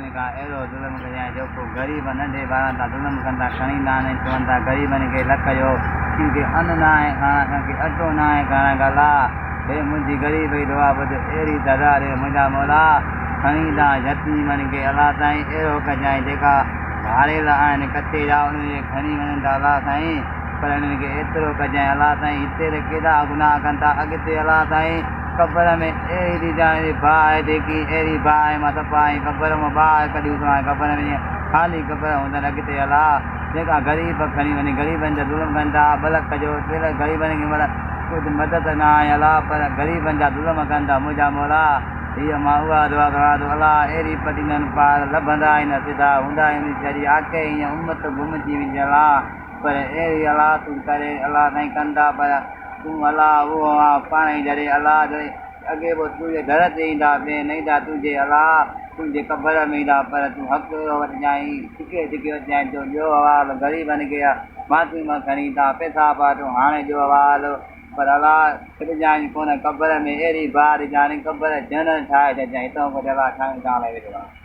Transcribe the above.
का एरो जुल्म कया जो को गरीब नंढे ॿारनि था जुल्म कनि था खणींदा आहिनि चवनि था ग़रीबनि खे लख ॾियो इनखे अन्न न आहे खाइण खे अटो न आहे खाइण ॻाल्हि हे मुंहिंजी ग़रीबी दुआ ॿुध अहिड़ी दज़ा ॾे मुंहिंजा मौला खणींदा यतीमनि खे अलाह साईं अहिड़ो कजांइ जेका हारियल आहिनि कचे जा उन्हनि खे खणी वञनि था अलाह साईं पर हिननि खे एतिरो कजांइ अलाह साईं हिते त केॾा गुनाह कनि था अॻिते अलाह साईं क़बर में अहिड़ी ॼाणे बाहि आहे जेकी अहिड़ी बाहि आहे मां सफ़ा आई क़बर मां ॿाहिरि कढी थो आहियां क़बर में ख़ाली क़बर हूंदनि अॻिते अलाह जेका ग़रीब खणी वञे ग़रीबनि जा ज़ुल्म कनि था ॿ लख जो 3 लख ग़रीबनि खे मतिलबु कुझु मदद न आहे अलाह पर ग़रीबनि जा ज़ुल्म कनि था मुंहिंजा मौला हीअ मां उहा दुआ करां थो अलाह अहिड़ी पटीननि पार लभंदा आहिनि सिधा हूंदा आहिनि जॾहिं आके हीअं उमत घुमिजी वेंदी अलाह पर अहिड़ी अलाह तूं करे अलाह साईं कंदा पर तूं अलाह उहो आहे पाण ई जॾहिं अलाह जॾहिं अॻे पोइ तुंहिंजे दर ते ईंदा ॿिए न ईंदा तुंहिंजे अलाह तुंहिंजे क़बर में ईंदा पर तूं हक़ वठिजांइ टिके टिके वठिजांइ जो ॿियो अवाल ग़रीबनि खे मासूम खणी था पैसा पाटो हाणे जो अवाल पर अलाह छॾिजांइ कोन क़बर में अहिड़ी बाहि ॾिजांइ क़बर जनत ठाहे छॾिजांइ हितां खां अलाह ठाहिण वेठो आहे